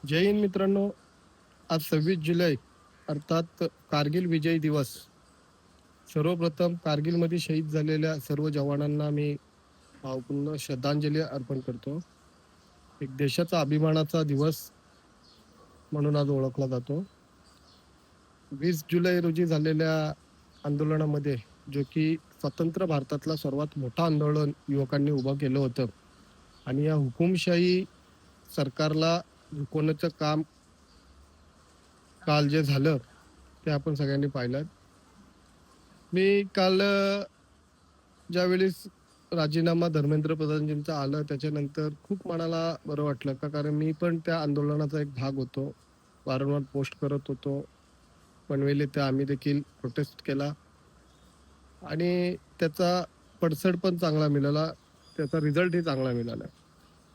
जय हिंद मित्रांनो. आज 26 जुलै अर्थात कारगिल विजय दिवस. सर्वप्रथम कारगिलमध्ये शहीद झालेल्या सर्व जवानांना मी भावपूर्ण श्रद्धांजली अर्पण करतो. एक देशाचा अभिमानाचा दिवस म्हणून आज ओळखला जातो. 20 जुलै रोजी झालेल्या आंदोलनामध्ये, जो की स्वतंत्र भारतातला सर्वात मोठं आंदोलन युवकांनी उभं केलं होतं, आणि या हुकुमशाही सरकारला झुकवण्याचं काम काल जे झालं ते आपण सगळ्यांनी पाहिलं. मी काल ज्यावेळेस राजीनामा धर्मेंद्र प्रधानजींचा आलं त्याच्यानंतर खूप मनाला बरं वाटलं, कारण मी पण त्या आंदोलनाचा एक भाग होतो. वारंवार पोस्ट करत होतो. पनवेल येथे आम्ही देखील प्रोटेस्ट केला आणि त्याचा पडसड पण चांगला मिळाला, त्याचा रिझल्टही चांगला मिळाला.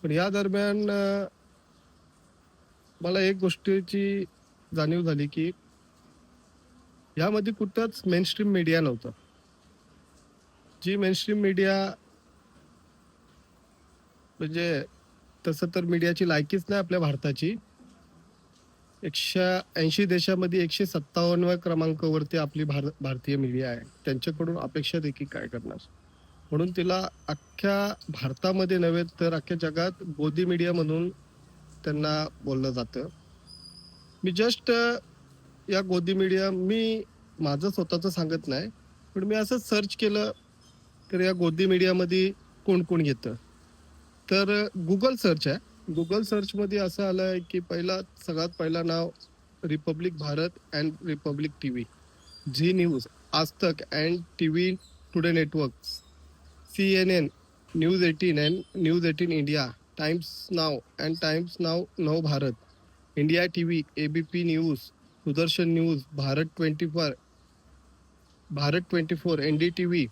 पण या दरम्यान मला एक गोष्टीची जाणीव झाली की यामध्ये कुठंच मेनस्ट्रीम मीडिया नव्हतं. जी मेनस्ट्रीम मीडिया म्हणजे तसं तर मीडियाची लायकीच नाही आपल्या भारताची. 180 देशामध्ये 157व्या क्रमांकावरती आपली भारतीय मीडिया आहे. त्यांच्याकडून अपेक्षा देखील काय करणार, म्हणून तिला अख्ख्या भारतामध्ये नव्हे तर अख्ख्या जगात गोदी मीडिया म्हणून त्यांना बोललं जातं. मी जस्ट या गोदी मीडिया, मी माझं स्वतःचं सांगत नाही, पण मी असं सर्च केलं तर या गोदी मीडियामध्ये कोण कोण येतं, तर गुगल सर्च आहे. गुगल सर्चमध्ये असं आलं आहे की सगळ्यात पहिला नाव Republic Bharat and Republic TV, Zee News, Aaj Tak and TV Today Network, CNN, News 18 and News 18 India, Times Now and Times Now Nav Bharat, India TV, ABP News, Sudarshan News, Bharat 24, NDTV,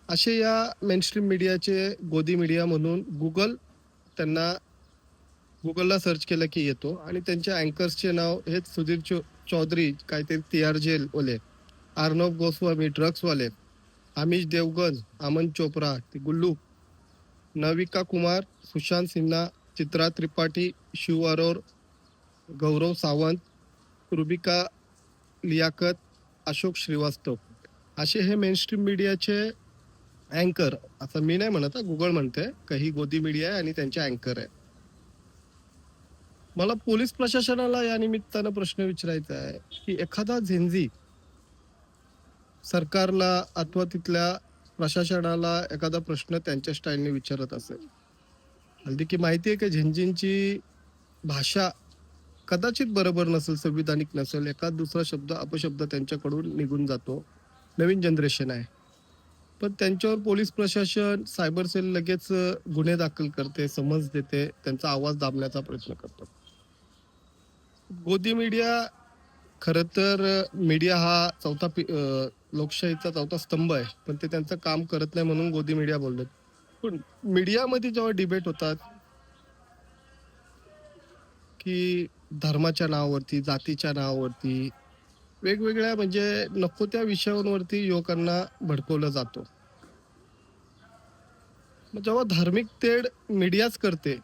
असे या मेनस्ट्रीम मीडियाचे गोदी मीडिया म्हणून गुगलला सर्च केलं की येतो. आणि त्यांच्या अँकर्सचे नाव हेच सुधीर चौधरी, काहीतरी TR जेल वाले, अर्णव गोस्वामी ड्रग्सवाले, आमिष देवगन, अमन चोप्रा, गुल्लू, नविका कुमार, सुशांत सिन्हा, चित्रा त्रिपाठी, शिव अरोर, गौरव सावंत, रुबिका लियाकत, अशोक श्रीवास्तव, असे हे मेनस्ट्रीम मीडियाचे अँकर. असं मी नाही म्हणत, गुगल म्हणते काही गोदी मीडिया आहे आणि त्यांचे अँकर आहे. मला पोलीस प्रशासनाला या निमित्तानं प्रश्न विचारायचा आहे की एखादा झेंझी सरकारला अथवा तिथल्या प्रशासनाला एखादा प्रश्न त्यांच्या स्टाईलने विचारत असेल, हल्ली की माहिती आहे की झेंझींची भाषा कदाचित बरोबर नसेल, संविधानिक नसेल, एखाद दुसरा शब्द अपशब्द त्यांच्याकडून निघून जातो. नवीन जनरेशन आहे, पण त्यांच्यावर पोलीस प्रशासन, सायबर सेल लगेच गुन्हे दाखल करते, समज देते, त्यांचा आवाज दाबण्याचा प्रयत्न करतो. गोदी मीडिया, खरं तर मीडिया हा लोकशाहीचा चौथा स्तंभ आहे, पण ते त्यांचं काम करत नाही म्हणून गोदी मीडिया बोलतात. पण मीडियामध्ये जेव्हा डिबेट होतात की धर्माच्या नावावरती, जातीच्या नावावरती, वेगवेगळ्या म्हणजे नको त्या विषयांवरती युवकांना भडकवलं जातो. मग जेव्हा धार्मिक तेढ मीडियाच करते,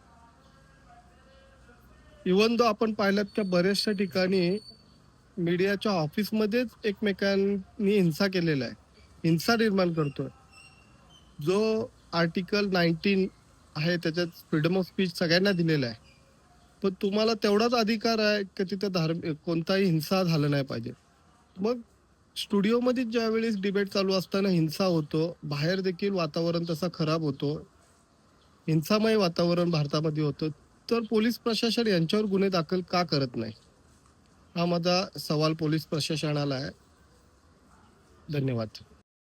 इव्हन दो आपण पाहिलं त्या बऱ्याचशा ठिकाणी मीडियाच्या ऑफिसमध्येच एकमेकांनी हिंसा केलेला आहे, हिंसा निर्माण करतोय. जो आर्टिकल 19 आहे त्याच्यात फ्रीडम ऑफ स्पीच सगळ्यांना दिलेला आहे, पण तुम्हाला तेवढाच अधिकार आहे की तिथे कोणताही हिंसा झाला नाही पाहिजे. मग स्टुडिओमध्ये ज्यावेळेस डिबेट चालू असताना हिंसा होतो, बाहेर देखील वातावरण तसा खराब होतो, हिंसामय वातावरण भारतामध्ये होतं, तर पोलीस प्रशासन यांच्यावर गुन्हे दाखल का करत नाही, हा माझा सवाल पोलीस प्रशासनाला आहे. धन्यवाद.